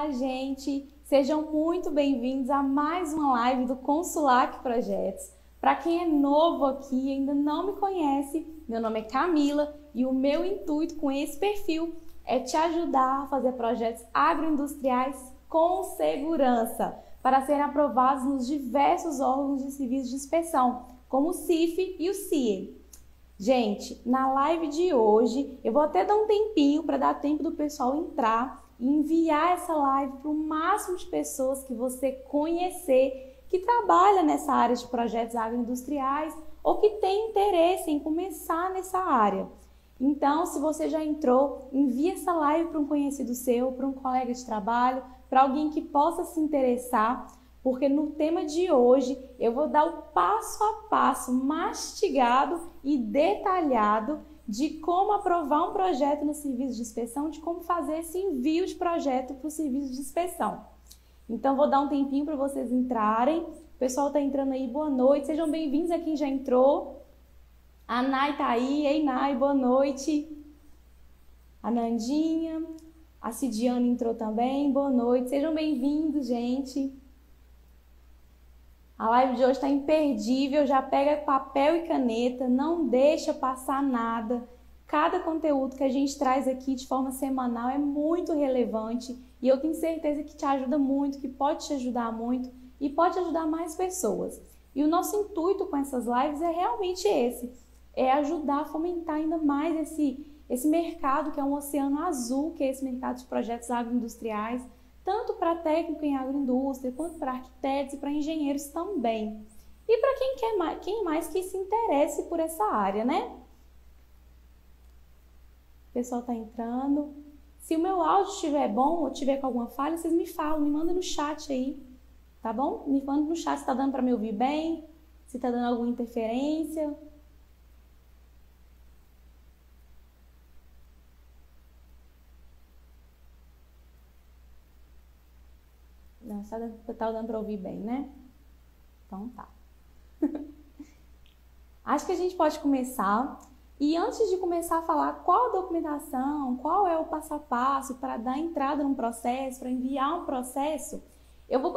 Olá, gente! Sejam muito bem-vindos a mais uma live do Consulac Projetos. Para quem é novo aqui e ainda não me conhece, meu nome é Camila e o meu intuito com esse perfil é te ajudar a fazer projetos agroindustriais com segurança, para serem aprovados nos diversos órgãos de serviços de inspeção, como o CIF e o CIE. Gente, na live de hoje, eu vou até dar um tempinho para dar tempo do pessoal entrar e enviar essa live para o máximo de pessoas que você conhecer, que trabalha nessa área de projetos agroindustriais ou que tem interesse em começar nessa área. Então, se você já entrou, envie essa live para um conhecido seu, para um colega de trabalho, para alguém que possa se interessar, porque no tema de hoje eu vou dar o passo a passo mastigado e detalhado de como aprovar um projeto no serviço de inspeção, de como fazer esse envio de projeto para o serviço de inspeção. Então, vou dar um tempinho para vocês entrarem. O pessoal está entrando aí, boa noite. Sejam bem-vindos a quem já entrou. A Nai está aí. Ei, Nai, boa noite. A Nandinha. A Cidiane entrou também. Boa noite. Sejam bem-vindos, gente. A live de hoje está imperdível, já pega papel e caneta, não deixa passar nada. Cada conteúdo que a gente traz aqui de forma semanal é muito relevante e eu tenho certeza que te ajuda muito, que pode te ajudar muito e pode ajudar mais pessoas. E o nosso intuito com essas lives é realmente esse, é ajudar a fomentar ainda mais esse mercado que é um oceano azul, que é esse mercado de projetos agroindustriais, tanto para técnico em agroindústria, quanto para arquitetos e para engenheiros também. E para quem mais que se interesse por essa área, né? O pessoal está entrando. Se o meu áudio estiver bom ou tiver com alguma falha, vocês me falam, me mandam no chat aí, tá bom? Me mandam no chat se está dando para me ouvir bem, se está dando alguma interferência. Não, tá dando para ouvir bem, né? Então tá. Acho que a gente pode começar. E antes de começar a falar qual a documentação, qual é o passo a passo para dar entrada num processo, para enviar um processo,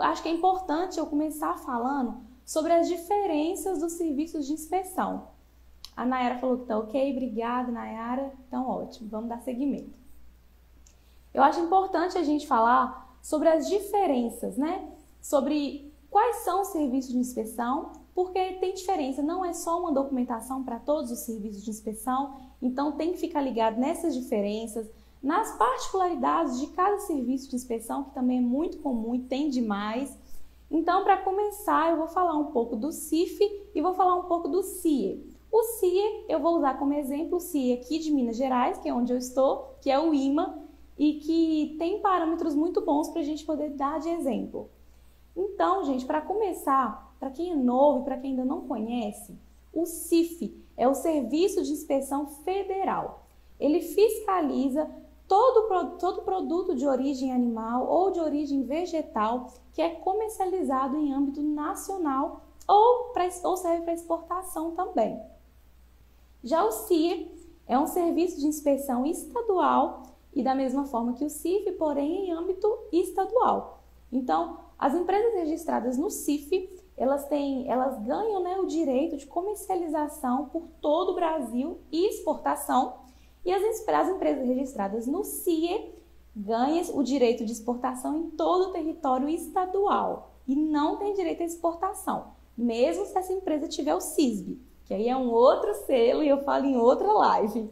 acho que é importante eu começar falando sobre as diferenças dos serviços de inspeção. A Nayara falou que tá ok, obrigada, Nayara. Então, ótimo, vamos dar seguimento. Eu acho importante a gente falar sobre as diferenças, né? Sobre quais são os serviços de inspeção, porque tem diferença, não é só uma documentação para todos os serviços de inspeção, então tem que ficar ligado nessas diferenças, nas particularidades de cada serviço de inspeção, que também é muito comum e tem demais. Então, para começar, eu vou falar um pouco do CIF e vou falar um pouco do CIE. O CIE, eu vou usar como exemplo o CIE aqui de Minas Gerais, que é onde eu estou, que é o IMA, e que tem parâmetros muito bons para a gente poder dar de exemplo. Então, gente, para começar, para quem é novo e para quem ainda não conhece, o CIF é o Serviço de Inspeção Federal. Ele fiscaliza todo produto de origem animal ou de origem vegetal que é comercializado em âmbito nacional ou serve para exportação também. Já o CIE é um serviço de inspeção estadual e da mesma forma que o CIF, porém em âmbito estadual. Então, as empresas registradas no CIF, elas ganham, né, o direito de comercialização por todo o Brasil e exportação, e as empresas registradas no CIE ganham o direito de exportação em todo o território estadual e não tem direito à exportação, mesmo se essa empresa tiver o CISB, que aí é um outro selo e eu falo em outra live.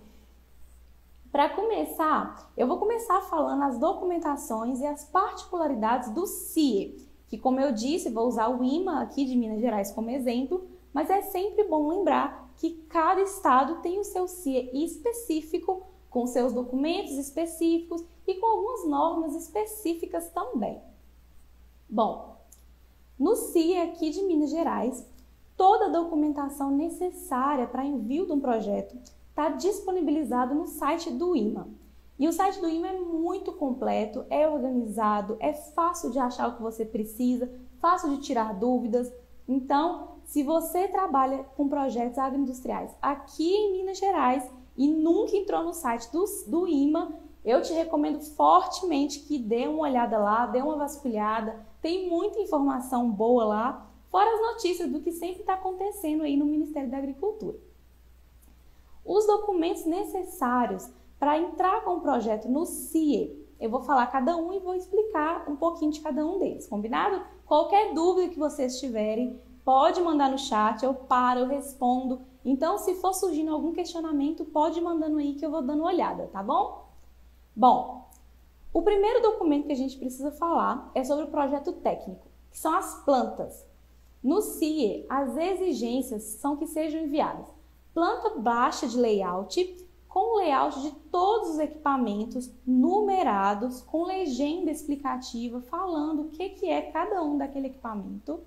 Para começar, eu vou começar falando as documentações e as particularidades do CIE, que, como eu disse, vou usar o IMA aqui de Minas Gerais como exemplo, mas é sempre bom lembrar que cada estado tem o seu CIE específico, com seus documentos específicos e com algumas normas específicas também. Bom, no CIE aqui de Minas Gerais, toda a documentação necessária para envio de um projeto está disponibilizado no site do IMA. E o site do IMA é muito completo, é organizado, é fácil de achar o que você precisa, fácil de tirar dúvidas. Então, se você trabalha com projetos agroindustriais aqui em Minas Gerais e nunca entrou no site do IMA, eu te recomendo fortemente que dê uma olhada lá, dê uma vasculhada, tem muita informação boa lá, fora as notícias do que sempre está acontecendo aí no Ministério da Agricultura. Os documentos necessários para entrar com o projeto no CIE, eu vou falar cada um e vou explicar um pouquinho de cada um deles, combinado? Qualquer dúvida que vocês tiverem, pode mandar no chat, eu paro, eu respondo. Então, se for surgindo algum questionamento, pode ir mandando aí que eu vou dando uma olhada, tá bom? Bom, o primeiro documento que a gente precisa falar é sobre o projeto técnico, que são as plantas. No CIE, as exigências são que sejam enviadas planta baixa de layout, com layout de todos os equipamentos numerados, com legenda explicativa falando o que é cada um daquele equipamento,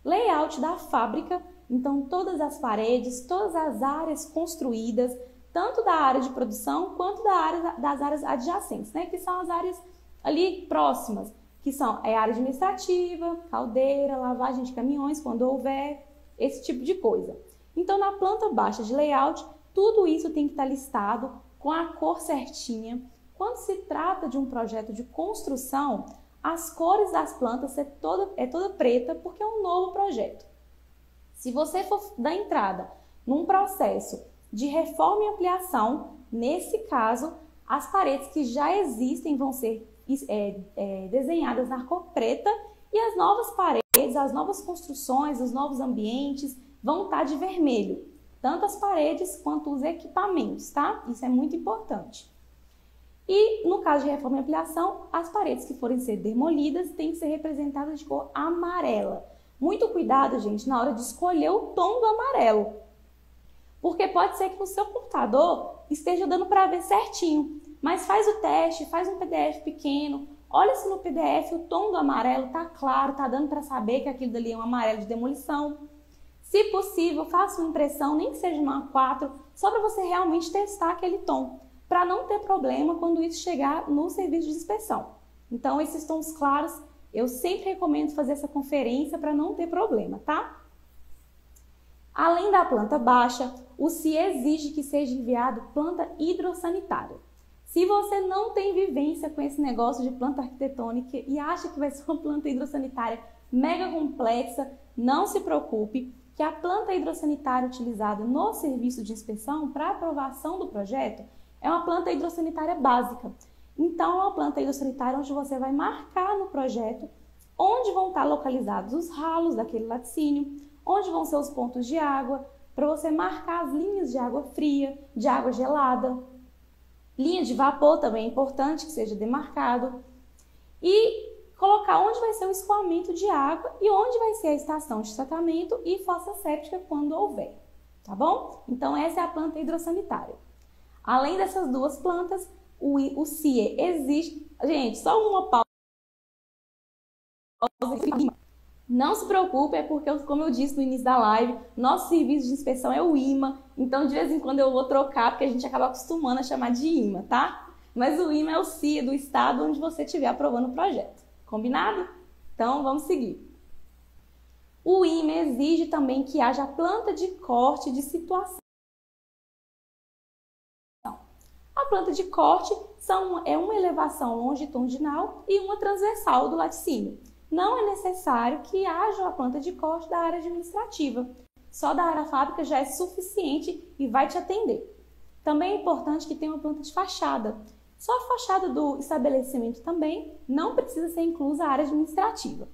layout da fábrica, então todas as paredes, todas as áreas construídas, tanto da área de produção quanto das áreas adjacentes, né? Que são as áreas ali próximas, que são a área administrativa, caldeira, lavagem de caminhões, quando houver, esse tipo de coisa. Então, na planta baixa de layout, tudo isso tem que estar listado com a cor certinha. Quando se trata de um projeto de construção, as cores das plantas é toda preta, porque é um novo projeto. Se você for dar entrada num processo de reforma e ampliação, nesse caso, as paredes que já existem vão ser desenhadas na cor preta e as novas paredes, as novas construções, os novos ambientes vão estar de vermelho, tanto as paredes quanto os equipamentos, tá? Isso é muito importante. E no caso de reforma e ampliação, as paredes que forem ser demolidas têm que ser representadas de cor amarela. Muito cuidado, gente, na hora de escolher o tom do amarelo, porque pode ser que no seu computador esteja dando para ver certinho, mas faz o teste, faz um PDF pequeno, olha se no PDF o tom do amarelo tá claro, tá dando para saber que aquilo dali é um amarelo de demolição. Se possível, faça uma impressão, nem que seja uma A4, só para você realmente testar aquele tom, para não ter problema quando isso chegar no serviço de inspeção. Então, esses tons claros, eu sempre recomendo fazer essa conferência para não ter problema, tá? Além da planta baixa, o CIE exige que seja enviado planta hidrossanitária. Se você não tem vivência com esse negócio de planta arquitetônica e acha que vai ser uma planta hidrossanitária mega complexa, não se preocupe, que a planta hidrossanitária utilizada no serviço de inspeção para aprovação do projeto é uma planta hidrossanitária básica. Então, é uma planta hidrossanitária onde você vai marcar no projeto onde vão estar localizados os ralos daquele laticínio, onde vão ser os pontos de água, para você marcar as linhas de água fria, de água gelada. Linha de vapor também é importante que seja demarcado. E colocar onde vai ser o escoamento de água e onde vai ser a estação de tratamento e fossa séptica quando houver, tá bom? Então, essa é a planta hidrossanitária. Além dessas duas plantas, o CIE existe... Gente, só uma pausa. Não se preocupe, é porque, como eu disse no início da live, nosso serviço de inspeção é o IMA, então de vez em quando eu vou trocar, porque a gente acaba acostumando a chamar de IMA, tá? Mas o IMA é o CIE do estado onde você estiver aprovando o projeto. Combinado? Então, vamos seguir. O IMA exige também que haja planta de corte de situação. A planta de corte é uma elevação longitudinal e uma transversal do laticínio. Não é necessário que haja a planta de corte da área administrativa. Só da área fábrica já é suficiente e vai te atender. Também é importante que tenha uma planta de fachada. Só a fachada do estabelecimento também não precisa ser inclusa a área administrativa.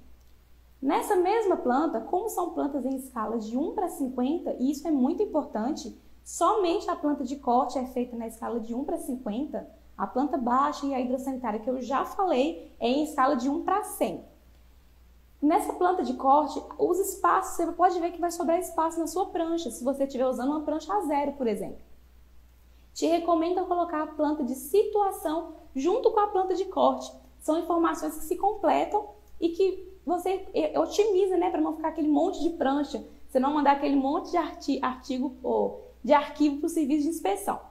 Nessa mesma planta, como são plantas em escalas de 1:50, e isso é muito importante, somente a planta de corte é feita na escala de 1:50, a planta baixa e a hidrossanitária que eu já falei é em escala de 1:100. Nessa planta de corte, os espaços, você pode ver que vai sobrar espaço na sua prancha, se você estiver usando uma prancha A0, por exemplo. Te recomendo colocar a planta de situação junto com a planta de corte. São informações que se completam e que você otimiza, né, para não ficar aquele monte de prancha, você não mandar aquele monte de arquivo para o serviço de inspeção.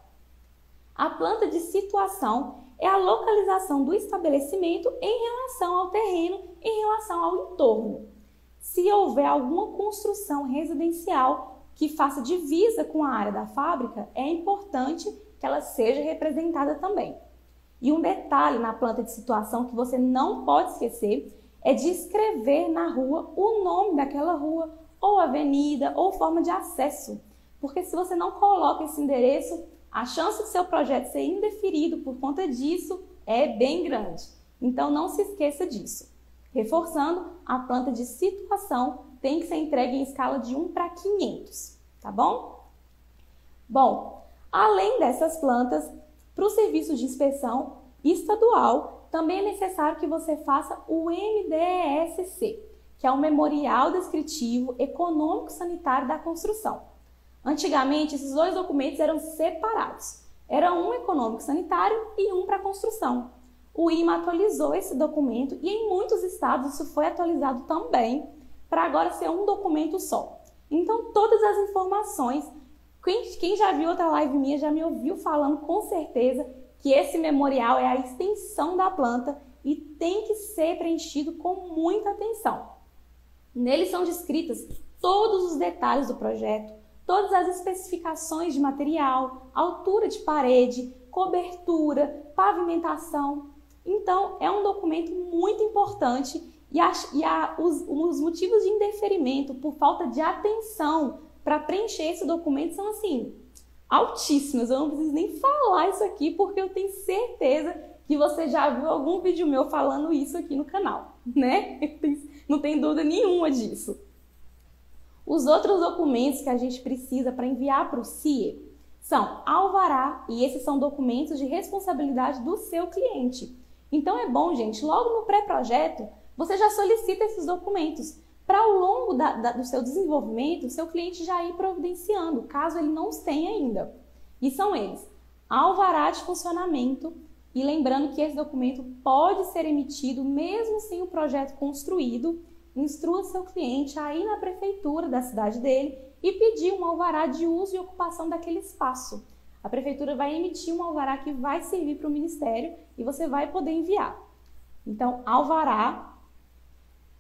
A planta de situação é a localização do estabelecimento em relação ao terreno, em relação ao entorno. Se houver alguma construção residencial que faça divisa com a área da fábrica, é importante que ela seja representada também. E um detalhe na planta de situação que você não pode esquecer é de escrever na rua o nome daquela rua, ou avenida, ou forma de acesso. Porque se você não coloca esse endereço, a chance de seu projeto ser indeferido por conta disso é bem grande. Então não se esqueça disso. Reforçando, a planta de situação tem que ser entregue em escala de 1:500, tá bom? Bom, além dessas plantas, para o serviço de inspeção estadual, também é necessário que você faça o MDESC, que é o Memorial Descritivo Econômico Sanitário da Construção. Antigamente, esses dois documentos eram separados. Era um econômico sanitário e um para construção. O IMA atualizou esse documento e em muitos estados isso foi atualizado também, para agora ser um documento só. Então, todas as informações, quem já viu outra live minha já me ouviu falando com certeza que esse memorial é a extensão da planta e tem que ser preenchido com muita atenção. Nele são descritas todos os detalhes do projeto, todas as especificações de material, altura de parede, cobertura, pavimentação. Então, é um documento muito importante e os motivos de indeferimento por falta de atenção para preencher esse documento são assim, altíssimos. Eu não preciso nem falar isso aqui porque eu tenho certeza que você já viu algum vídeo meu falando isso aqui no canal, né? Não tem dúvida nenhuma disso. Os outros documentos que a gente precisa para enviar para o CIE são alvará, e esses são documentos de responsabilidade do seu cliente. Então é bom, gente, logo no pré-projeto, você já solicita esses documentos para ao longo do seu desenvolvimento, o seu cliente já ir providenciando, caso ele não os tenha ainda. E são eles: alvará de funcionamento, e lembrando que esse documento pode ser emitido mesmo sem o projeto construído. Instrua seu cliente a ir na prefeitura da cidade dele e pedir um alvará de uso e ocupação daquele espaço. A prefeitura vai emitir um alvará que vai servir para o ministério e você vai poder enviar. Então, alvará,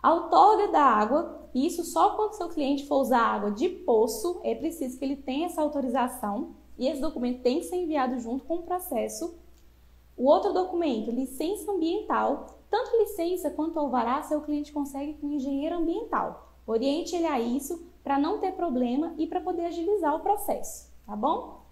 outorga da água, isso só quando seu cliente for usar água de poço, é preciso que ele tenha essa autorização e esse documento tem que ser enviado junto com o processo. O outro documento, licença ambiental. Tanto licença quanto alvará, seu cliente consegue com o engenheiro ambiental. Oriente ele a isso para não ter problema e para poder agilizar o processo, tá bom?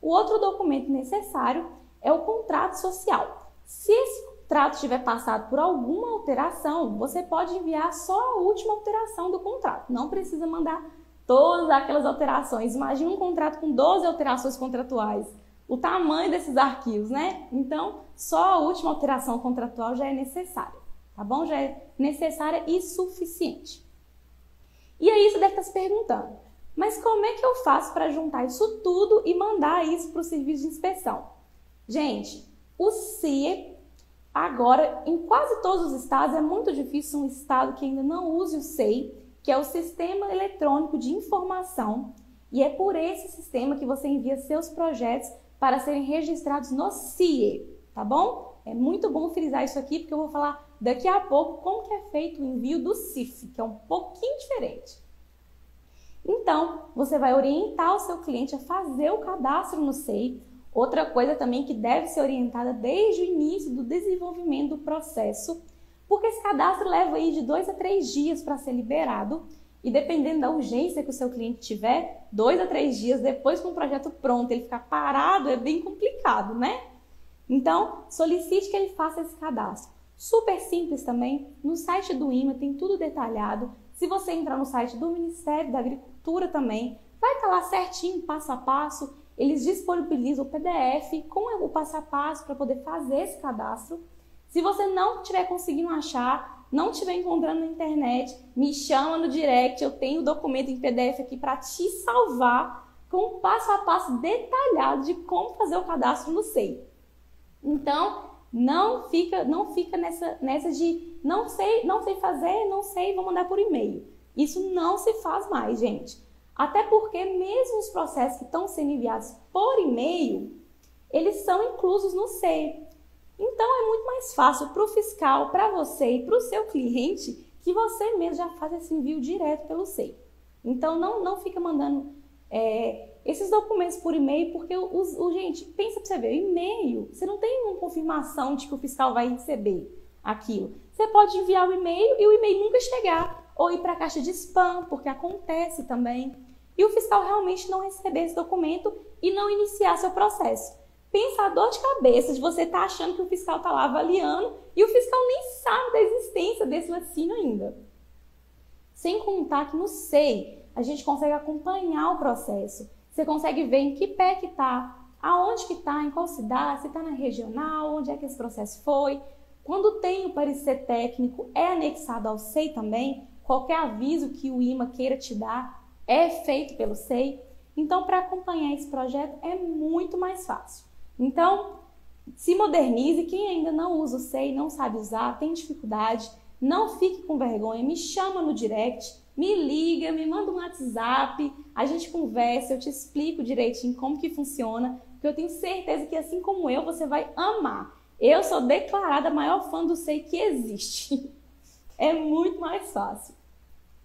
O outro documento necessário é o contrato social. Se esse contrato tiver passado por alguma alteração, você pode enviar só a última alteração do contrato. Não precisa mandar todas aquelas alterações. Imagina um contrato com 12 alterações contratuais. O tamanho desses arquivos, né? Então, só a última alteração contratual já é necessária, tá bom? Já é necessária e suficiente. E aí você deve estar se perguntando, mas como é que eu faço para juntar isso tudo e mandar isso para o serviço de inspeção? Gente, o CIE, agora, em quase todos os estados, é muito difícil um estado que ainda não use o SEI, que é o Sistema Eletrônico de Informação, e é por esse sistema que você envia seus projetos para serem registrados no CIE, tá bom? É muito bom frisar isso aqui, porque eu vou falar daqui a pouco como que é feito o envio do CIF, que é um pouquinho diferente. Então, você vai orientar o seu cliente a fazer o cadastro no SEI. Outra coisa também que deve ser orientada desde o início do desenvolvimento do processo, porque esse cadastro leva aí de 2 a 3 dias para ser liberado, e dependendo da urgência que o seu cliente tiver, 2 a 3 dias depois com o projeto pronto, ele ficar parado, é bem complicado, né? Então, solicite que ele faça esse cadastro. Super simples também, no site do IMA tem tudo detalhado. Se você entrar no site do Ministério da Agricultura também, vai estar lá certinho, passo a passo. Eles disponibilizam o PDF com o passo a passo para poder fazer esse cadastro. Se você não estiver conseguindo achar, não estiver encontrando na internet, me chama no direct, eu tenho o documento em PDF aqui para te salvar com um passo a passo detalhado de como fazer o cadastro no SEI. Então, não fica nessa de não sei fazer, não sei, vou mandar por e-mail. Isso não se faz mais, gente. Até porque mesmo os processos que estão sendo enviados por e-mail, eles são inclusos no SEI. Então, é muito mais fácil para o fiscal, para você e para o seu cliente, que você mesmo já faz esse envio direto pelo SEI. Então, não fica mandando esses documentos por e-mail, porque, gente, pensa para você ver, o e-mail, você não tem uma confirmação de que o fiscal vai receber aquilo. Você pode enviar o e-mail e o e-mail nunca chegar, ou ir para a caixa de spam, porque acontece também. E o fiscal realmente não receber esse documento e não iniciar seu processo. Pensa a dor de cabeça de você estar achando que o fiscal está lá avaliando e o fiscal nem sabe da existência desse laticínio ainda. Sem contar que no SEI a gente consegue acompanhar o processo. Você consegue ver em que pé que está, aonde que está, em qual cidade, se está na regional, onde é que esse processo foi. Quando tem o parecer técnico, é anexado ao SEI também. Qualquer aviso que o IMA queira te dar é feito pelo SEI. Então, para acompanhar esse projeto é muito mais fácil. Então, se modernize. Quem ainda não usa o SEI, não sabe usar, tem dificuldade, não fique com vergonha, me chama no direct, me liga, me manda um WhatsApp, a gente conversa, eu te explico direitinho como que funciona, porque eu tenho certeza que assim como eu, você vai amar. Eu sou declarada a maior fã do SEI que existe. É muito mais fácil.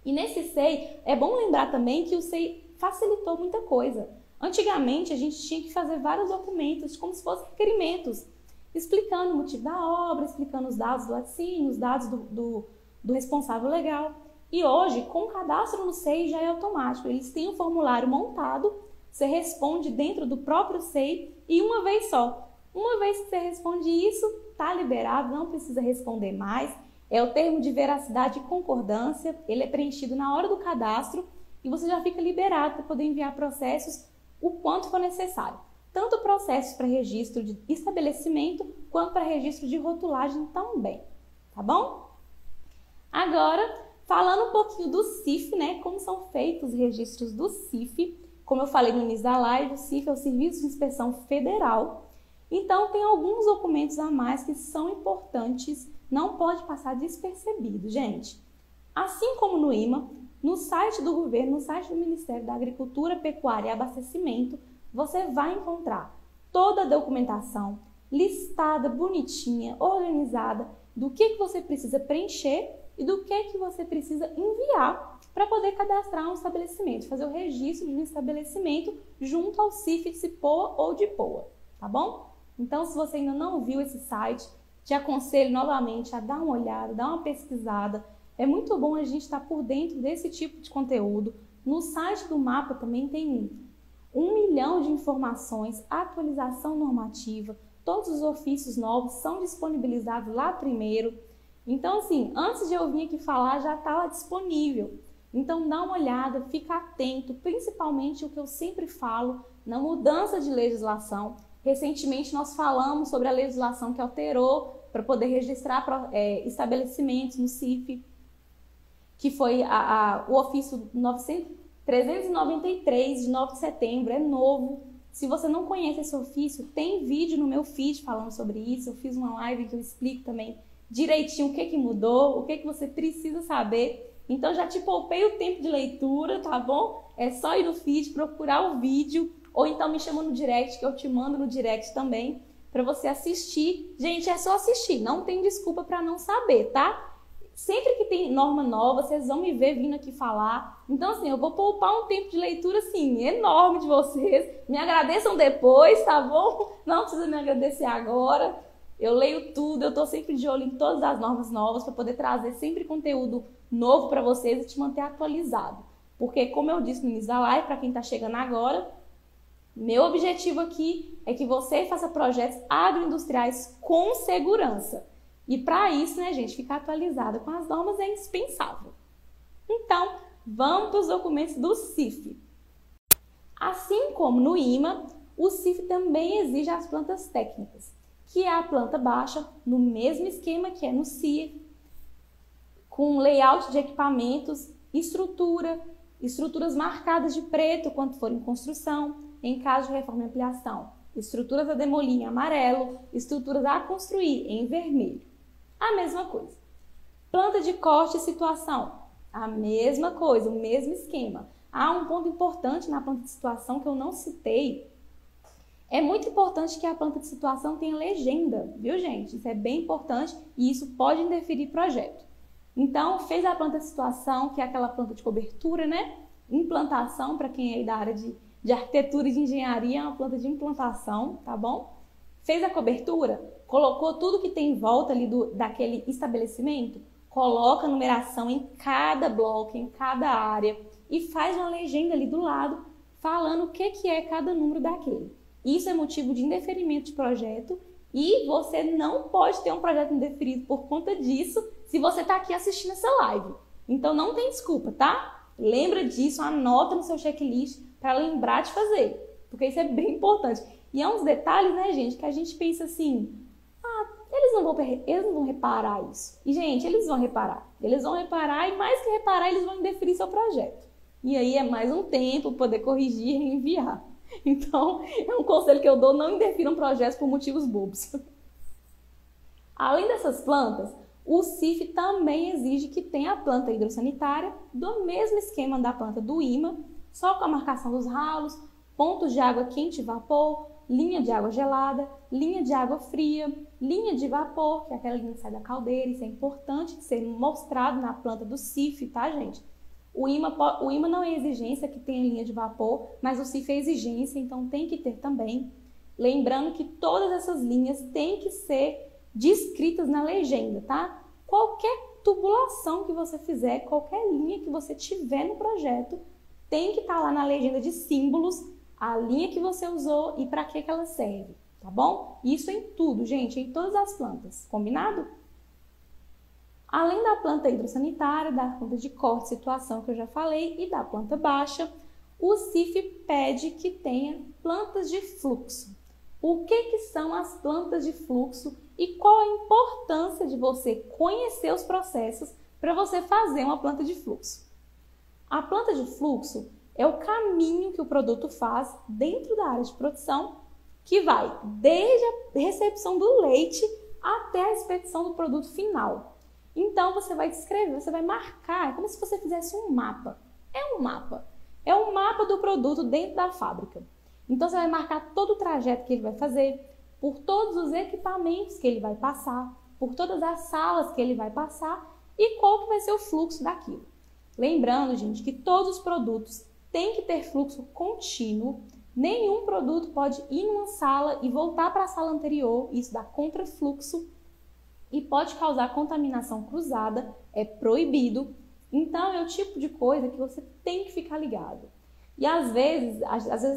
E nesse SEI, é bom lembrar também que o SEI facilitou muita coisa. Antigamente, a gente tinha que fazer vários documentos, como se fossem requerimentos, explicando o motivo da obra, explicando os dados do laticínio, os dados do responsável legal. E hoje, com o cadastro no SEI, já é automático. Eles têm um formulário montado, você responde dentro do próprio SEI e uma vez só. Uma vez que você responde isso, está liberado, não precisa responder mais. É o termo de veracidade e concordância, ele é preenchido na hora do cadastro e você já fica liberado para poder enviar processos o quanto for necessário. Tanto processos para registro de estabelecimento, quanto para registro de rotulagem também, tá bom? Agora, falando um pouquinho do CIF, né? Como são feitos os registros do CIF. Como eu falei no início da live, o CIF é o Serviço de Inspeção Federal. Então, tem alguns documentos a mais que são importantes, não pode passar despercebido, gente. Assim como no IMA, no site do governo, no site do Ministério da Agricultura, Pecuária e Abastecimento, você vai encontrar toda a documentação listada, bonitinha, organizada, do que você precisa preencher e do que você precisa enviar para poder cadastrar um estabelecimento, fazer o registro de um estabelecimento junto ao CIF de Cipoa ou de Poa, tá bom? Então, se você ainda não viu esse site, te aconselho novamente a dar uma olhada, dar uma pesquisada. É muito bom a gente estar por dentro desse tipo de conteúdo. No site do MAPA também tem 1 milhão de informações, atualização normativa, todos os ofícios novos são disponibilizados lá primeiro. Então, assim, antes de eu vir aqui falar, já está lá disponível. Então, dá uma olhada, fica atento, principalmente o que eu sempre falo, na mudança de legislação. Recentemente, nós falamos sobre a legislação que alterou para poder registrar estabelecimentos no CIF, que foi o ofício 393 de 9 de setembro, é novo. Se você não conhece esse ofício, tem vídeo no meu feed falando sobre isso. Eu fiz uma live que eu explico também direitinho o que mudou, o que você precisa saber. Então já te poupei o tempo de leitura, tá bom? É só ir no feed, procurar o vídeo, ou então me chama no direct, que eu te mando no direct também, para você assistir. Gente, é só assistir, não tem desculpa para não saber, tá? Sempre que tem norma nova, vocês vão me ver vindo aqui falar. Então, assim, eu vou poupar um tempo de leitura, assim, enorme de vocês. Me agradeçam depois, tá bom? Não precisa me agradecer agora. Eu leio tudo, eu tô sempre de olho em todas as normas novas para poder trazer sempre conteúdo novo para vocês e te manter atualizado. Porque, como eu disse no início da live, para quem tá chegando agora, meu objetivo aqui é que você faça projetos agroindustriais com segurança. E para isso, né, gente, ficar atualizada com as normas é indispensável. Então, vamos para os documentos do CIF. Assim como no IMA, o CIF também exige as plantas técnicas, que é a planta baixa, no mesmo esquema que é no CIA, com layout de equipamentos, estruturas marcadas de preto quando for em construção, em caso de reforma e ampliação, estruturas a demolir em amarelo, estruturas a construir em vermelho. A mesma coisa. Planta de corte e situação, a mesma coisa, o mesmo esquema. Há um ponto importante na planta de situação que eu não citei. É muito importante que a planta de situação tenha legenda, viu, gente? Isso é bem importante e isso pode interferir no projeto. Então, fez a planta de situação, que é aquela planta de cobertura, né? Implantação, para quem é da área de arquitetura e de engenharia, é uma planta de implantação, tá bom? Fez a cobertura, colocou tudo que tem em volta ali daquele estabelecimento, coloca a numeração em cada bloco, em cada área e faz uma legenda ali do lado falando o que é cada número daquele. Isso é motivo de indeferimento de projeto e você não pode ter um projeto indeferido por conta disso se você está aqui assistindo essa live. Então não tem desculpa, tá? Lembra disso, anota no seu checklist para lembrar de fazer, porque isso é bem importante. E é uns detalhes, né, gente, que a gente pensa assim, eles não vão reparar isso. E, gente, eles vão reparar. Eles vão reparar e, mais que reparar, eles vão indeferir seu projeto. E aí é mais um tempo para poder corrigir e reenviar. Então, é um conselho que eu dou, não indefiram projetos por motivos bobos. Além dessas plantas, o CIF também exige que tenha a planta hidrossanitária do mesmo esquema da planta do IMA, só com a marcação dos ralos, pontos de água quente e vapor, linha de água gelada, linha de água fria, linha de vapor, que é aquela linha que sai da caldeira. Isso é importante de ser mostrado na planta do CIF, tá, gente? O IMA não é exigência que tenha linha de vapor, mas o CIF é exigência, então tem que ter também. Lembrando que todas essas linhas têm que ser descritas na legenda, tá? Qualquer tubulação que você fizer, qualquer linha que você tiver no projeto, tem que estar lá na legenda de símbolos, a linha que você usou e para que ela serve, tá bom? Isso em tudo, gente, em todas as plantas, combinado? Além da planta hidrossanitária, da planta de corte, situação que eu já falei, e da planta baixa, o CIF pede que tenha plantas de fluxo. O que são as plantas de fluxo e qual a importância de você conhecer os processos para você fazer uma planta de fluxo? A planta de fluxo é o caminho que o produto faz dentro da área de produção, que vai desde a recepção do leite até a expedição do produto final. Então, você vai descrever, você vai marcar, é como se você fizesse um mapa. É um mapa. É um mapa do produto dentro da fábrica. Então, você vai marcar todo o trajeto que ele vai fazer, por todos os equipamentos que ele vai passar, por todas as salas que ele vai passar e qual que vai ser o fluxo daquilo. Lembrando, gente, que todos os produtos têm que ter fluxo contínuo. Nenhum produto pode ir numa sala e voltar para a sala anterior, isso dá contrafluxo e pode causar contaminação cruzada, é proibido. Então, é o tipo de coisa que você tem que ficar ligado. E às vezes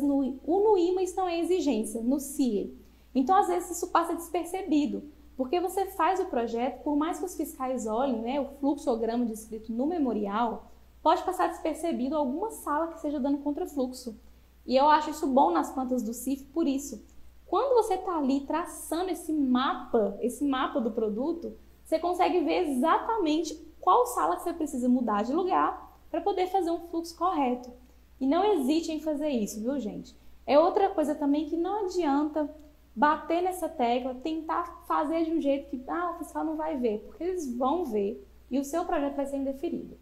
no IMA isso não é exigência, no CIE. Então, às vezes isso passa despercebido, porque você faz o projeto, por mais que os fiscais olhem, né, o fluxograma descrito no memorial, pode passar despercebido alguma sala que esteja dando contrafluxo. E eu acho isso bom nas plantas do CIF por isso. Quando você está ali traçando esse mapa do produto, você consegue ver exatamente qual sala que você precisa mudar de lugar para poder fazer um fluxo correto. E não hesite em fazer isso, viu, gente? É outra coisa também que não adianta bater nessa tecla, tentar fazer de um jeito que o fiscal não vai ver, porque eles vão ver e o seu projeto vai ser indeferido.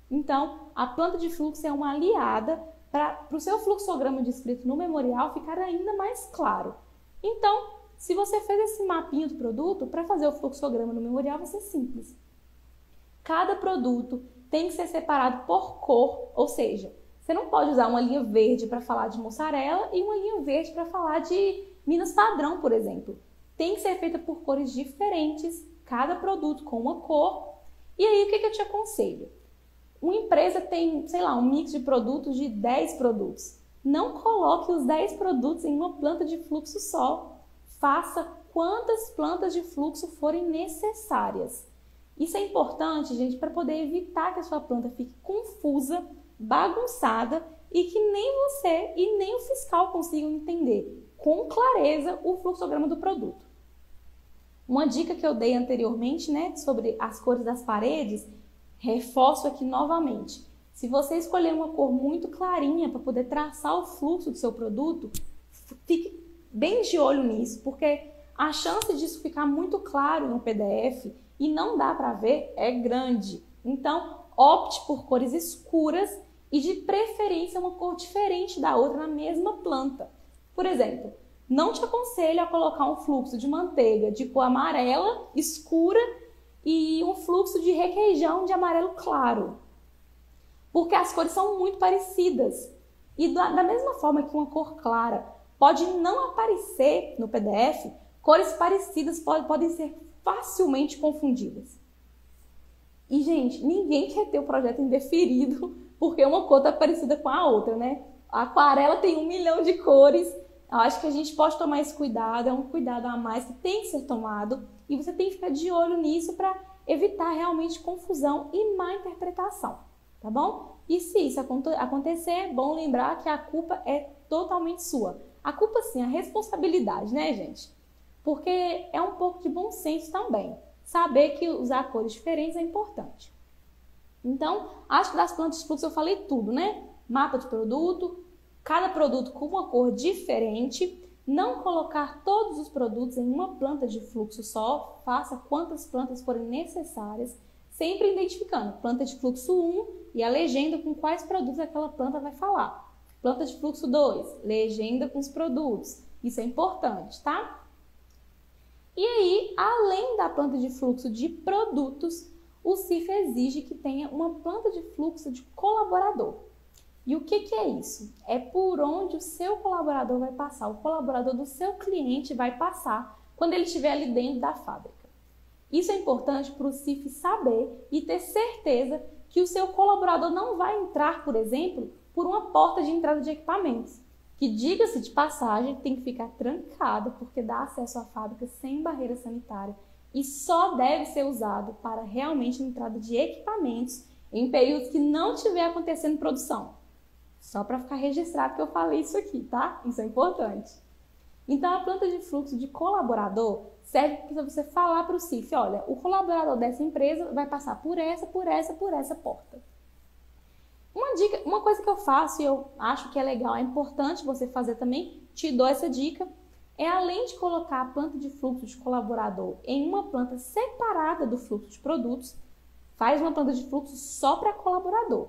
Então, a planta de fluxo é uma aliada para o seu fluxograma descrito no memorial ficar ainda mais claro. Então, se você fez esse mapinho do produto, para fazer o fluxograma no memorial vai ser simples. Cada produto tem que ser separado por cor, ou seja, você não pode usar uma linha verde para falar de mussarela e uma linha verde para falar de Minas Padrão, por exemplo. Tem que ser feita por cores diferentes, cada produto com uma cor. E aí, o que eu te aconselho? Uma empresa tem, sei lá, um mix de produtos de 10 produtos. Não coloque os 10 produtos em uma planta de fluxo só. Faça quantas plantas de fluxo forem necessárias. Isso é importante, gente, para poder evitar que a sua planta fique confusa, bagunçada e que nem você e nem o fiscal consigam entender com clareza o fluxograma do produto. Uma dica que eu dei anteriormente, né, sobre as cores das paredes, reforço aqui novamente. Se você escolher uma cor muito clarinha para poder traçar o fluxo do seu produto, fique bem de olho nisso, porque a chance disso ficar muito claro no PDF e não dá para ver é grande. Então, opte por cores escuras e de preferência uma cor diferente da outra na mesma planta. Por exemplo, não te aconselho a colocar um fluxo de manteiga de cor amarela escura e um fluxo de requeijão de amarelo claro, porque as cores são muito parecidas. E da mesma forma que uma cor clara pode não aparecer no PDF, cores parecidas podem ser facilmente confundidas. E, gente, ninguém quer ter o projeto indeferido porque uma cor está parecida com a outra, né? A aquarela tem 1 milhão de cores. Eu acho que a gente pode tomar esse cuidado, é um cuidado a mais que tem que ser tomado. E você tem que ficar de olho nisso para evitar realmente confusão e má interpretação, tá bom? E se isso acontecer, é bom lembrar que a culpa é totalmente sua. A culpa, sim, a responsabilidade, né, gente? Porque é um pouco de bom senso também. Saber que usar cores diferentes é importante. Então, acho que das plantas de fluxo eu falei tudo, né? Mapa de produto, cada produto com uma cor diferente, não colocar todos os produtos em uma planta de fluxo só, faça quantas plantas forem necessárias, sempre identificando planta de fluxo 1 e a legenda com quais produtos aquela planta vai falar. Planta de fluxo 2, legenda com os produtos. Isso é importante, tá? E aí, além da planta de fluxo de produtos, o CIF exige que tenha uma planta de fluxo de colaborador. E o que é isso? É por onde o seu colaborador vai passar, o colaborador do seu cliente vai passar quando ele estiver ali dentro da fábrica. Isso é importante para o CIF saber e ter certeza que o seu colaborador não vai entrar, por exemplo, por uma porta de entrada de equipamentos, que, diga-se de passagem, tem que ficar trancada porque dá acesso à fábrica sem barreira sanitária e só deve ser usado para realmente entrada de equipamentos em períodos que não estiver acontecendo produção. Só para ficar registrado que eu falei isso aqui, tá? Isso é importante. Então, a planta de fluxo de colaborador serve para você falar para o CIF, olha, o colaborador dessa empresa vai passar por essa porta. Uma coisa que eu faço e eu acho que é legal, é importante você fazer também, te dou essa dica, é além de colocar a planta de fluxo de colaborador em uma planta separada do fluxo de produtos, faz uma planta de fluxo só para colaborador.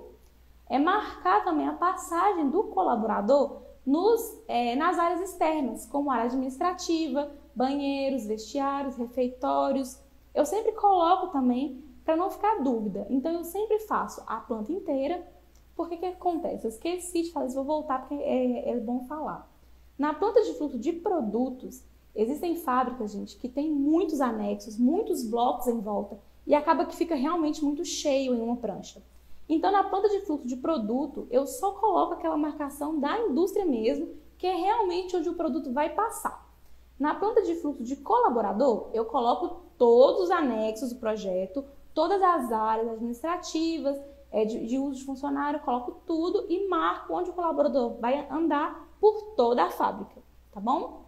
É marcar também a passagem do colaborador nas áreas externas, como área administrativa, banheiros, vestiários, refeitórios. Eu sempre coloco também para não ficar dúvida. Então, eu sempre faço a planta inteira. Porque o que acontece? Eu esqueci de falar isso, vou voltar porque é bom falar. Na planta de fluxo de produtos, existem fábricas, gente, que tem muitos anexos, muitos blocos em volta e acaba que fica realmente muito cheio em uma prancha. Então, na planta de fluxo de produto, eu só coloco aquela marcação da indústria mesmo, que é realmente onde o produto vai passar. Na planta de fluxo de colaborador, eu coloco todos os anexos do projeto, todas as áreas administrativas, de uso de funcionário, coloco tudo e marco onde o colaborador vai andar por toda a fábrica, tá bom?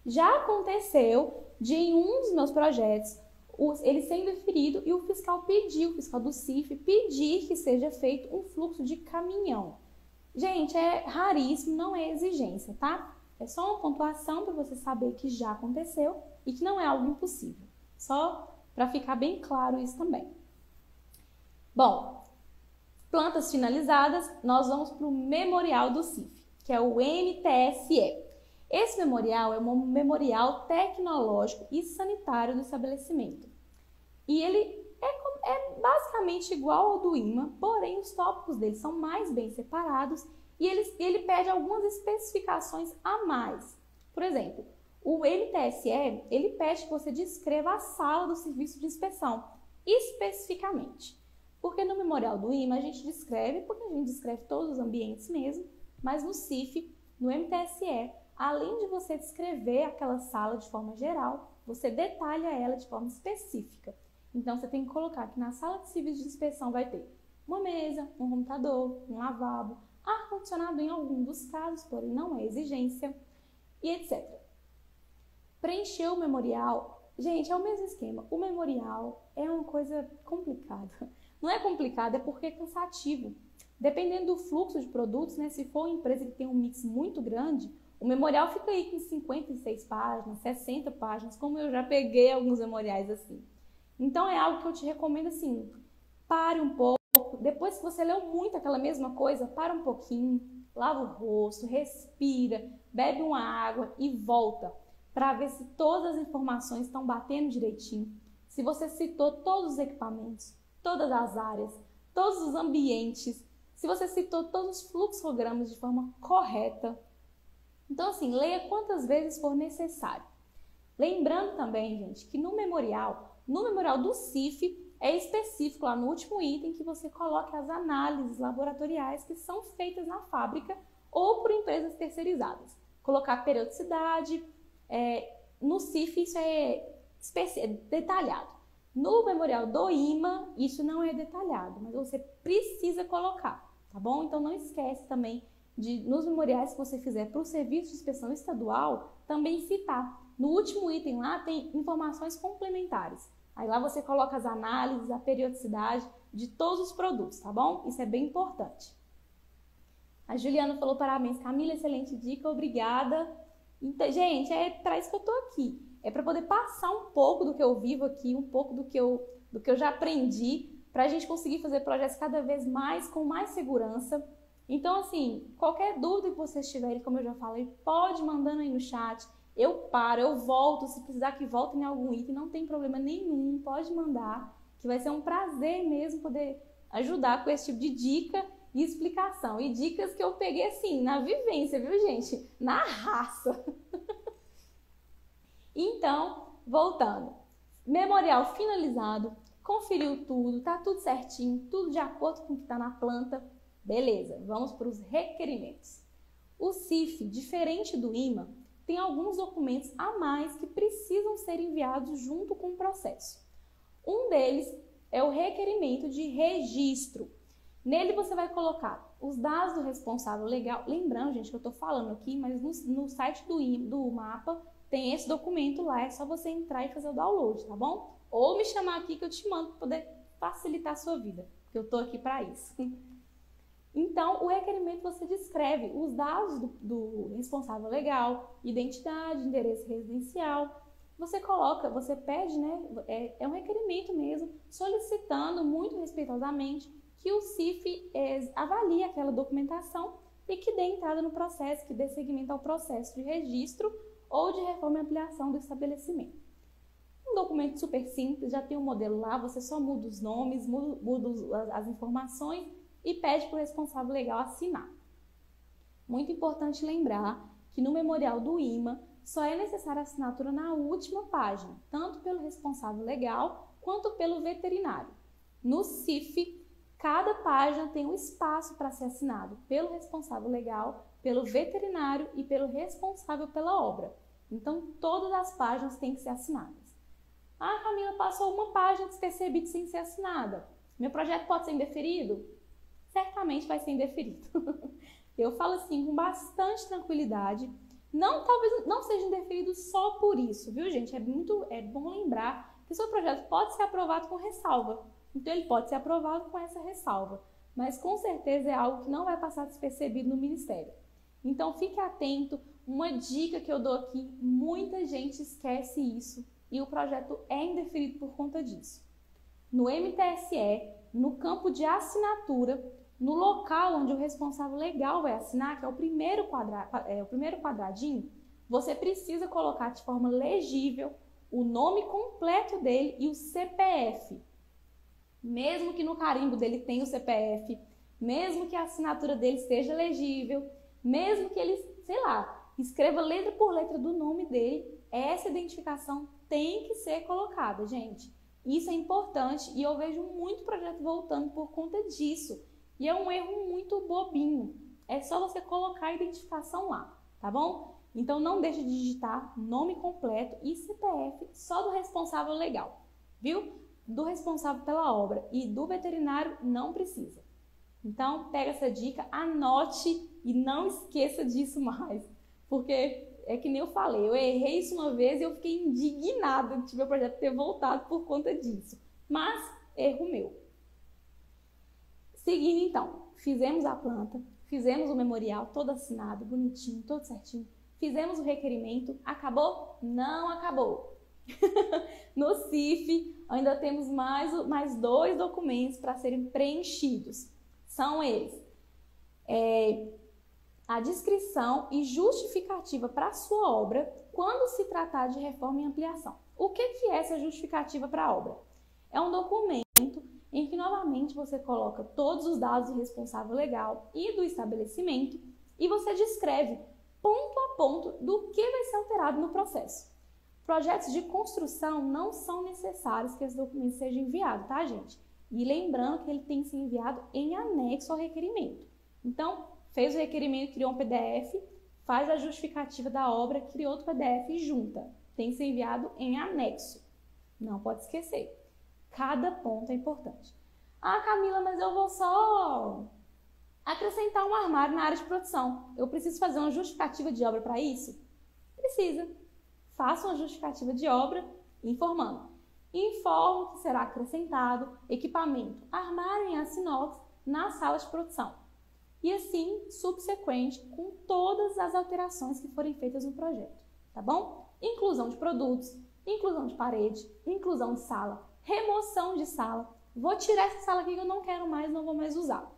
Já aconteceu de em um dos meus projetos, ele ser indeferido e o fiscal do CIF pedir que seja feito um fluxo de caminhão. Gente, é raríssimo, não é exigência, tá? É só uma pontuação para você saber que já aconteceu e que não é algo impossível. Só para ficar bem claro isso também. Bom, plantas finalizadas, nós vamos para o memorial do CIF, que é o MTSE. Esse memorial é um memorial tecnológico e sanitário do estabelecimento. E ele é basicamente igual ao do IMA, porém os tópicos dele são mais bem separados e ele pede algumas especificações a mais. Por exemplo, o MTSE, ele pede que você descreva a sala do serviço de inspeção, especificamente. Porque no memorial do IMA a gente descreve, porque a gente descreve todos os ambientes mesmo, mas no CIF, no MTSE, além de você descrever aquela sala de forma geral, você detalha ela de forma específica. Então, você tem que colocar que na sala de serviço de inspeção vai ter uma mesa, um computador, um lavabo, ar-condicionado em algum dos casos, porém não é exigência, e etc. Preencher o memorial, gente, é o mesmo esquema. O memorial é uma coisa complicada. Não é complicado, é porque é cansativo. Dependendo do fluxo de produtos, né, se for uma empresa que tem um mix muito grande, o memorial fica aí com 56 páginas, 60 páginas, como eu já peguei alguns memoriais assim. Então, é algo que eu te recomendo assim, pare um pouco, depois que você leu muito aquela mesma coisa, para um pouquinho, lava o rosto, respira, bebe uma água e volta, para ver se todas as informações estão batendo direitinho, se você citou todos os equipamentos, todas as áreas, todos os ambientes, se você citou todos os fluxogramas de forma correta. Então, assim, leia quantas vezes for necessário. Lembrando também, gente, que no memorial do CIF, é específico lá no último item que você coloque as análises laboratoriais que são feitas na fábrica ou por empresas terceirizadas. Colocar periodicidade, no CIF isso é detalhado. No memorial do IMA, isso não é detalhado, mas você precisa colocar, tá bom? Então não esquece também de, nos memoriais que você fizer para o Serviço de Inspeção Estadual, também citar. No último item lá tem informações complementares. Aí lá você coloca as análises, a periodicidade de todos os produtos, tá bom? Isso é bem importante. A Juliana falou parabéns, Camila, excelente dica, obrigada. Então, gente, é para isso que eu tô aqui. É para poder passar um pouco do que eu vivo aqui, um pouco do que eu já aprendi, para a gente conseguir fazer projetos cada vez mais, com mais segurança. Então, assim, qualquer dúvida que vocês tiverem, como eu já falei, pode mandando aí no chat. Eu paro, eu volto, se precisar que volte em algum item, não tem problema nenhum, pode mandar, que vai ser um prazer mesmo poder ajudar com esse tipo de dica e explicação. E dicas que eu peguei assim, na vivência, viu, gente? Na raça. Então, voltando. Memorial finalizado, conferiu tudo, tá tudo certinho, tudo de acordo com o que está na planta. Beleza, vamos para os requerimentos. O CIF, diferente do IMA, tem alguns documentos a mais que precisam ser enviados junto com o processo. Um deles é o requerimento de registro. Nele você vai colocar os dados do responsável legal. Lembrando, gente, que eu estou falando aqui, mas no site do mapa tem esse documento lá, é só você entrar e fazer o download, tá bom? Ou me chamar aqui que eu te mando para poder facilitar a sua vida, porque eu estou aqui para isso. Então, o requerimento você descreve os dados do responsável legal, identidade, endereço residencial. Você coloca, você pede, né? É um requerimento mesmo, solicitando muito respeitosamente que o CIF avalie aquela documentação e que dê entrada no processo, que dê seguimento ao processo de registro ou de reforma e ampliação do estabelecimento. Um documento super simples, já tem um modelo lá, você só muda os nomes, muda as informações e pede para o responsável legal assinar. Muito importante lembrar que no memorial do IMA só é necessária a assinatura na última página, tanto pelo responsável legal quanto pelo veterinário. No CIF, cada página tem um espaço para ser assinado pelo responsável legal, pelo veterinário e pelo responsável pela obra. Então, todas as páginas têm que ser assinadas. Ah, Camila, passou uma página despercebida sem ser assinada. Meu projeto pode ser indeferido? Certamente vai ser indeferido. Eu falo assim com bastante tranquilidade. Talvez não seja indeferido só por isso, viu, gente? É bom lembrar que o seu projeto pode ser aprovado com ressalva. Então, ele pode ser aprovado com essa ressalva. Mas, com certeza, é algo que não vai passar despercebido no Ministério. Então, fique atento. Uma dica que eu dou aqui, muita gente esquece isso e o projeto é indeferido por conta disso. No MTSE, no campo de assinatura, no local onde o responsável legal vai assinar, que é o primeiro quadradinho, você precisa colocar de forma legível o nome completo dele e o CPF. Mesmo que no carimbo dele tenha o CPF, mesmo que a assinatura dele seja legível, mesmo que ele, sei lá, escreva letra por letra do nome dele, essa identificação tem que ser colocada, gente. Isso é importante e eu vejo muito projeto voltando por conta disso. E é um erro muito bobinho. É só você colocar a identificação lá, tá bom? Então não deixe de digitar nome completo e CPF só do responsável legal, viu? Do responsável pela obra e do veterinário não precisa. Então pega essa dica, anote e não esqueça disso mais. Porque é que nem eu falei, eu errei isso uma vez e eu fiquei indignada de meu projeto ter voltado por conta disso. Mas, erro meu. Seguindo então, fizemos a planta, fizemos o memorial todo assinado, bonitinho, todo certinho. Fizemos o requerimento, acabou? Não acabou. No CIF, ainda temos mais 2 documentos para serem preenchidos. São eles. A descrição e justificativa para a sua obra quando se tratar de reforma e ampliação. O que é essa justificativa para a obra? É um documento em que novamente você coloca todos os dados do responsável legal e do estabelecimento e você descreve ponto a ponto do que vai ser alterado no processo. Projetos de construção não são necessários que esse documento seja enviado, tá, gente? E lembrando que ele tem que ser enviado em anexo ao requerimento. Então, fez o requerimento, criou um PDF, faz a justificativa da obra, criou outro PDF e junta. Tem que ser enviado em anexo. Não pode esquecer. Cada ponto é importante. Ah, Camila, mas eu vou só acrescentar um armário na área de produção. Eu preciso fazer uma justificativa de obra para isso? Precisa. Faça uma justificativa de obra informando. Informo que será acrescentado equipamento armário em aço inox na sala de produção. E assim, subsequente, com todas as alterações que forem feitas no projeto. Tá bom? Inclusão de produtos, inclusão de parede, inclusão de sala, remoção de sala. Vou tirar essa sala aqui que eu não quero mais, não vou mais usar.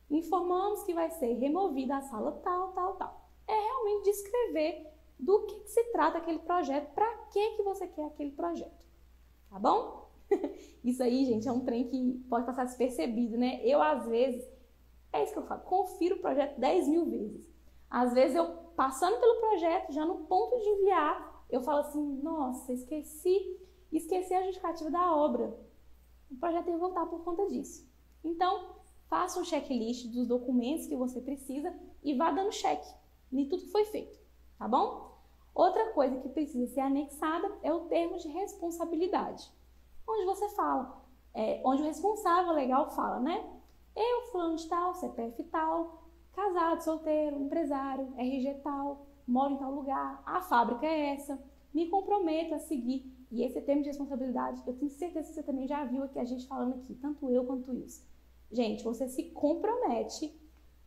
Informamos que vai ser removida a sala tal, tal, tal. É realmente descrever do que se trata aquele projeto, para que você quer aquele projeto. Tá bom? Isso aí, gente, é um trem que pode passar despercebido, né? Eu, às vezes, é isso que eu falo, confiro o projeto 10.000 vezes. Às vezes, eu passando pelo projeto, já no ponto de enviar, eu falo assim, nossa, esqueci a justificativa da obra. O projeto tem que voltar por conta disso. Então, faça um checklist dos documentos que você precisa e vá dando check em tudo que foi feito, tá bom? Outra coisa que precisa ser anexada é o termo de responsabilidade, onde você fala, onde o responsável legal fala, né? Eu, fulano de tal, CPF tal, casado, solteiro, empresário, RG tal, moro em tal lugar, a fábrica é essa, me comprometo a seguir. E esse termo de responsabilidade, eu tenho certeza que você também já viu aqui a gente falando aqui, tanto eu quanto isso. Gente, você se compromete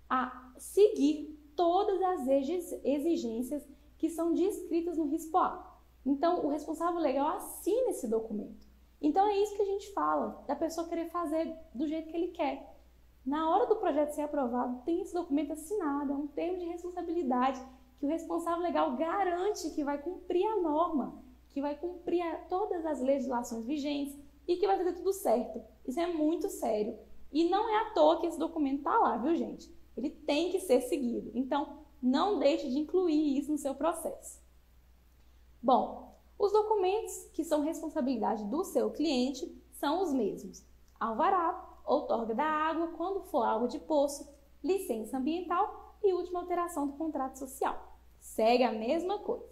a seguir todas as exigências que são descritas no RISPO-A. Então, o responsável legal assina esse documento. Então, é isso que a gente fala, da pessoa querer fazer do jeito que ele quer. Na hora do projeto ser aprovado, tem esse documento assinado, é um termo de responsabilidade que o responsável legal garante que vai cumprir a norma, que vai cumprir todas as legislações vigentes e que vai fazer tudo certo. Isso é muito sério. E não é à toa que esse documento está lá, viu, gente? Ele tem que ser seguido. Então, não deixe de incluir isso no seu processo. Bom, os documentos que são responsabilidade do seu cliente são os mesmos. Alvará, outorga da água, quando for água de poço, licença ambiental e última alteração do contrato social. Segue a mesma coisa.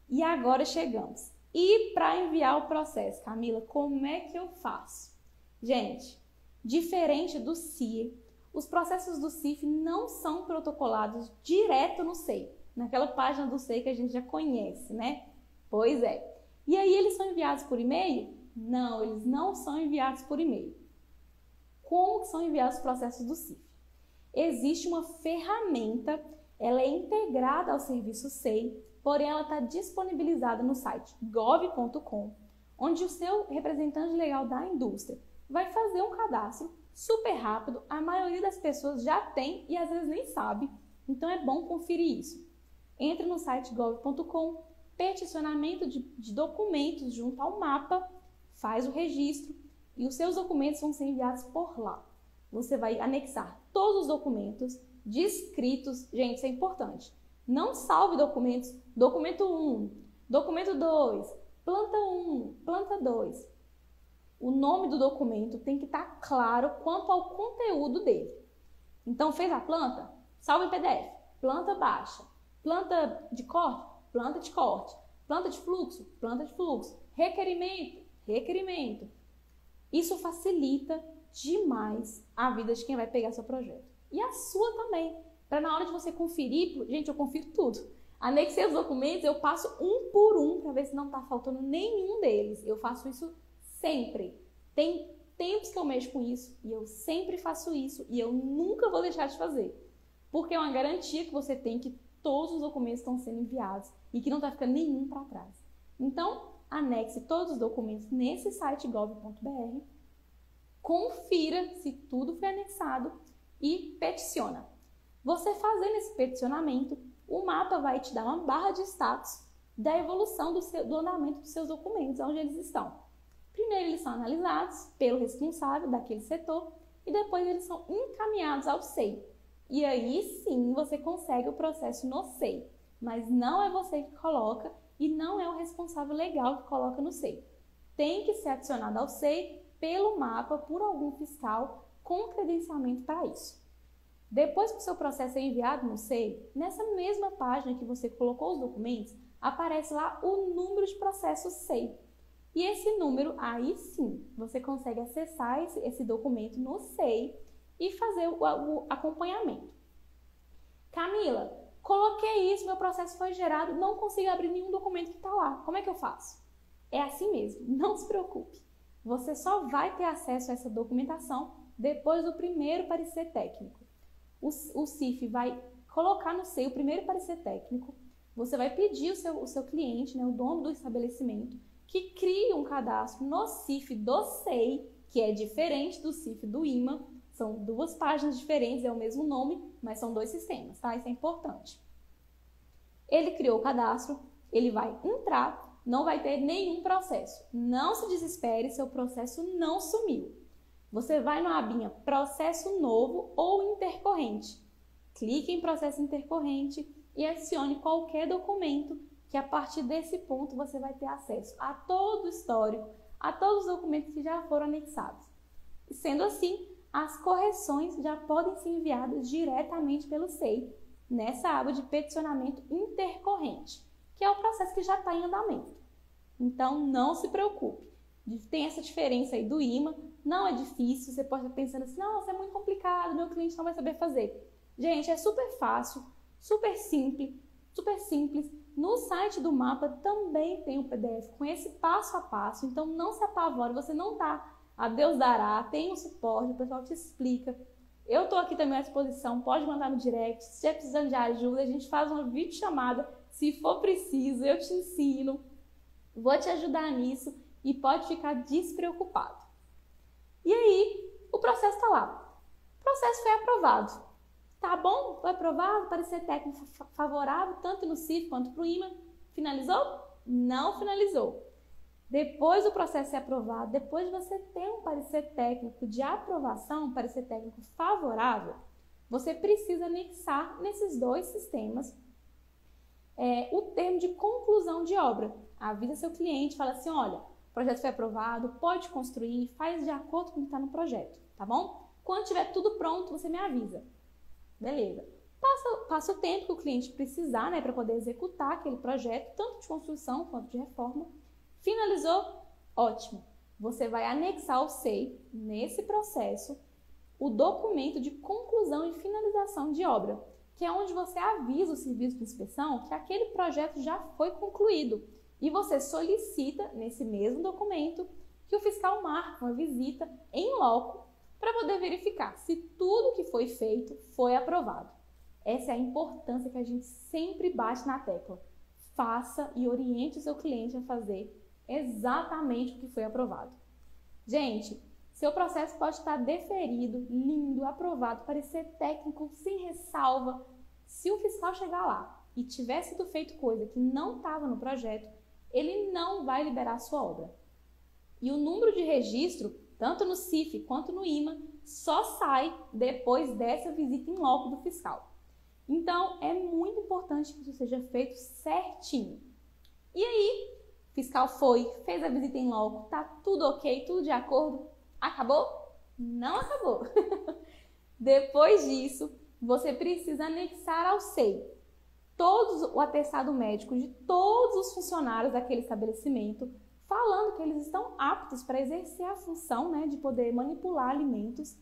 E agora chegamos. E para enviar o processo, Camila, como é que eu faço? Gente, diferente do CIE, os processos do CIF não são protocolados direto no SEI, naquela página do SEI que a gente já conhece, né? Pois é. E aí eles são enviados por e-mail? Não, eles não são enviados por e-mail. Como são enviados os processos do CIF? Existe uma ferramenta, ela é integrada ao serviço SEI, porém ela está disponibilizada no site gov.com, onde o seu representante legal da indústria vai fazer um cadastro super rápido, a maioria das pessoas já tem e às vezes nem sabe, então é bom conferir isso. Entre no site gov.com, peticionamento de documentos junto ao mapa, faz o registro e os seus documentos vão ser enviados por lá. Você vai anexar todos os documentos descritos, gente, isso é importante. Não salve documentos, documento 1, documento 2, planta 1, planta 2. O nome do documento tem que estar claro quanto ao conteúdo dele. Então, fez a planta? Salva em PDF. Planta baixa. Planta de corte? Planta de corte. Planta de fluxo? Planta de fluxo. Requerimento? Requerimento. Isso facilita demais a vida de quem vai pegar seu projeto. E a sua também. Para na hora de você conferir, gente, eu confiro tudo. Anexei os documentos, eu passo um por um para ver se não está faltando nenhum deles. Eu faço isso sempre. Tem tempos que eu mexo com isso e eu sempre faço isso e eu nunca vou deixar de fazer. Porque é uma garantia que você tem que todos os documentos estão sendo enviados e que não está ficando nenhum para trás. Então, anexe todos os documentos nesse site gov.br, confira se tudo foi anexado e peticiona. Você fazendo esse peticionamento, o mapa vai te dar uma barra de status da evolução do andamento dos seus documentos, onde eles estão. Primeiro eles são analisados pelo responsável daquele setor e depois eles são encaminhados ao SEI. E aí sim você consegue o processo no SEI, mas não é você que coloca e não é o responsável legal que coloca no SEI. Tem que ser adicionado ao SEI pelo mapa por algum fiscal com credenciamento para isso. Depois que o seu processo é enviado no SEI, nessa mesma página que você colocou os documentos, aparece lá o número de processo SEI. E esse número, aí sim, você consegue acessar esse documento no SEI e fazer o acompanhamento. Camila, coloquei isso, meu processo foi gerado, não consigo abrir nenhum documento que está lá. Como é que eu faço? É assim mesmo, não se preocupe. Você só vai ter acesso a essa documentação depois do primeiro parecer técnico. O CIF vai colocar no SEI o primeiro parecer técnico, você vai pedir o seu cliente, né, o dono do estabelecimento, que crie um cadastro no CIF do SEI, que é diferente do CIF do IMA. São duas páginas diferentes, é o mesmo nome, mas são dois sistemas, tá? Isso é importante. Ele criou o cadastro, ele vai entrar, não vai ter nenhum processo. Não se desespere, seu processo não sumiu. Você vai na abinha Processo Novo ou Intercorrente. Clique em Processo Intercorrente e adicione qualquer documento que a partir desse ponto você vai ter acesso a todo o histórico, a todos os documentos que já foram anexados. E sendo assim, as correções já podem ser enviadas diretamente pelo SEI, nessa aba de peticionamento intercorrente, que é o processo que já está em andamento. Então, não se preocupe. Tem essa diferença aí do IMA, não é difícil, você pode estar pensando assim, nossa, é muito complicado, meu cliente não vai saber fazer. Gente, é super fácil, super simples. No site do mapa também tem um PDF com esse passo a passo, então não se apavore, você não está a Deus dará, tem um suporte, o pessoal te explica. Eu estou aqui também à disposição, pode mandar no direct, se estiver precisando de ajuda, a gente faz uma videochamada, se for preciso, eu te ensino, vou te ajudar nisso e pode ficar despreocupado. E aí, o processo está lá. O processo foi aprovado. Tá bom? Foi aprovado, parecer técnico favorável, tanto no CIF quanto para o IMA. Finalizou? Não finalizou. Depois do processo ser aprovado, depois de você ter um parecer técnico de aprovação, um parecer técnico favorável, você precisa anexar nesses dois sistemas o termo de conclusão de obra. Avisa seu cliente, fala assim, olha, o projeto foi aprovado, pode construir, faz de acordo com o que está no projeto, tá bom? Quando tiver tudo pronto, você me avisa. Beleza. Passa o tempo que o cliente precisar, né, para poder executar aquele projeto, tanto de construção quanto de reforma. Finalizou? Ótimo. Você vai anexar ao SEI, nesse processo, o documento de conclusão e finalização de obra, que é onde você avisa o serviço de inspeção que aquele projeto já foi concluído. E você solicita, nesse mesmo documento, que o fiscal marque uma visita em loco para poder verificar se tudo que foi feito foi aprovado. Essa é a importância que a gente sempre bate na tecla. Faça e oriente o seu cliente a fazer exatamente o que foi aprovado. Gente, seu processo pode estar deferido, lindo, aprovado, parecer técnico, sem ressalva. Se o fiscal chegar lá e tiver sido feito coisa que não estava no projeto, ele não vai liberar a sua obra. E o número de registro, tanto no CIF quanto no IMA, só sai depois dessa visita em loco do fiscal. Então, é muito importante que isso seja feito certinho. E aí, o fiscal fez a visita em loco, tá tudo ok, tudo de acordo? Acabou? Não acabou. Depois disso, você precisa anexar ao SEI o atestado médico de todos os funcionários daquele estabelecimento, falando que eles estão aptos para exercer a função, né, de poder manipular alimentos.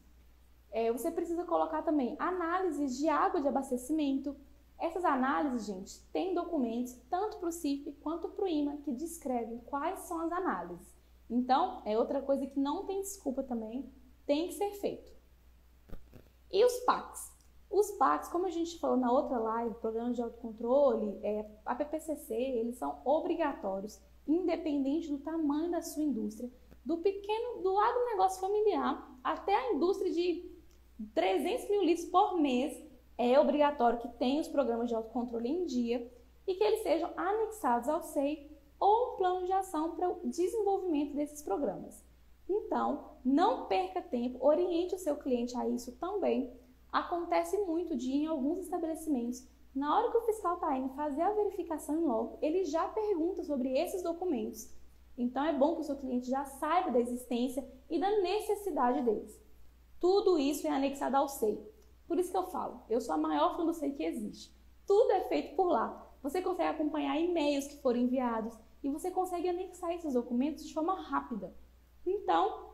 Você precisa colocar também análises de água de abastecimento. Essas análises, gente, tem documentos tanto para o CIF quanto para o IMA que descrevem quais são as análises. Então, é outra coisa que não tem desculpa também, tem que ser feito. E os PACs? Os PACs, como a gente falou na outra live, Programa de Autocontrole, a PPCC, eles são obrigatórios, independente do tamanho da sua indústria, do agronegócio familiar até a indústria de 300 mil litros por mês, é obrigatório que tenha os programas de autocontrole em dia e que eles sejam anexados ao SEI ou um plano de ação para o desenvolvimento desses programas. Então, não perca tempo, oriente o seu cliente a isso também. Acontece muito de, em alguns estabelecimentos, na hora que o fiscal está indo fazer a verificação em loco, ele já pergunta sobre esses documentos. Então, é bom que o seu cliente já saiba da existência e da necessidade deles. Tudo isso é anexado ao SEI. Por isso que eu falo, eu sou a maior fã do SEI que existe. Tudo é feito por lá. Você consegue acompanhar e-mails que foram enviados e você consegue anexar esses documentos de forma rápida. Então,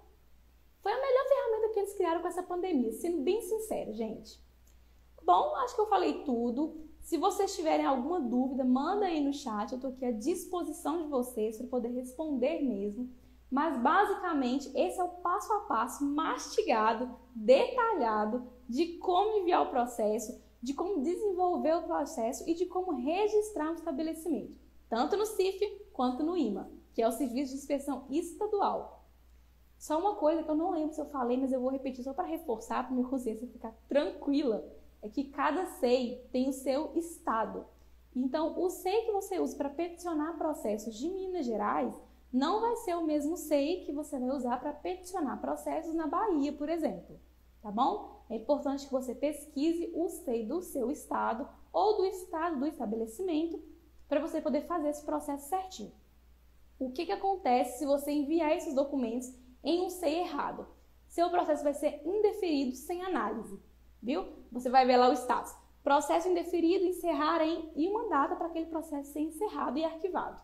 foi a melhor ferramenta que eles criaram com essa pandemia, sendo bem sincero, gente. Bom, acho que eu falei tudo. Se vocês tiverem alguma dúvida, manda aí no chat, eu estou aqui à disposição de vocês para poder responder mesmo. Mas, basicamente, esse é o passo a passo mastigado, detalhado de como enviar o processo, de como desenvolver o processo e de como registrar um estabelecimento, tanto no CIF quanto no IMA, que é o Serviço de Inspeção Estadual. Só uma coisa que eu não lembro se eu falei, mas eu vou repetir só para reforçar, para minha consciência ficar tranquila, é que cada SEI tem o seu estado. Então, o SEI que você usa para peticionar processos de Minas Gerais não vai ser o mesmo SEI que você vai usar para peticionar processos na Bahia, por exemplo. Tá bom? É importante que você pesquise o SEI do seu estado ou do estado do estabelecimento para você poder fazer esse processo certinho. O que acontece se você enviar esses documentos em um SEI errado? Seu processo vai ser indeferido sem análise, viu? Você vai ver lá o status. Processo indeferido, encerrar e uma data para aquele processo ser encerrado e arquivado.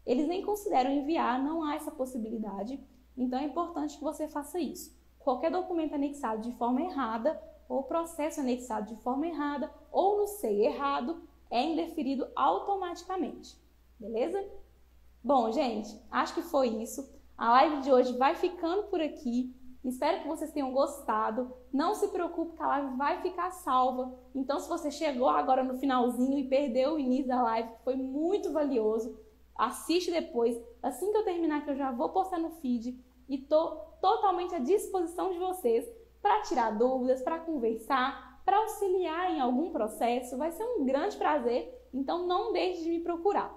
Eles nem consideram enviar, não há essa possibilidade, então é importante que você faça isso. Qualquer documento anexado de forma errada, ou processo anexado de forma errada, ou no SEI errado, é indeferido automaticamente, beleza? Bom, gente, acho que foi isso. A live de hoje vai ficando por aqui. Espero que vocês tenham gostado. Não se preocupe que a live vai ficar salva. Então, se você chegou agora no finalzinho e perdeu o início da live, que foi muito valioso, assiste depois. Assim que eu terminar, que eu já vou postar no feed. E estou totalmente à disposição de vocês para tirar dúvidas, para conversar, para auxiliar em algum processo. Vai ser um grande prazer. Então, não deixe de me procurar.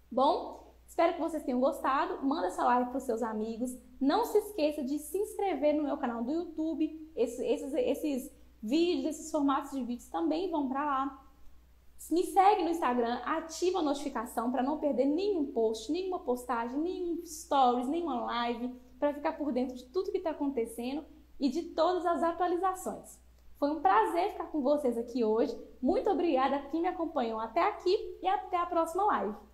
Bom? Espero que vocês tenham gostado, manda essa live para os seus amigos, não se esqueça de se inscrever no meu canal do YouTube, esses vídeos, esses formatos de vídeos também vão para lá. Me segue no Instagram, ativa a notificação para não perder nenhum post, nenhuma postagem, nenhum stories, nenhuma live, para ficar por dentro de tudo que está acontecendo e de todas as atualizações. Foi um prazer ficar com vocês aqui hoje, muito obrigada a quem me acompanhou até aqui e até a próxima live.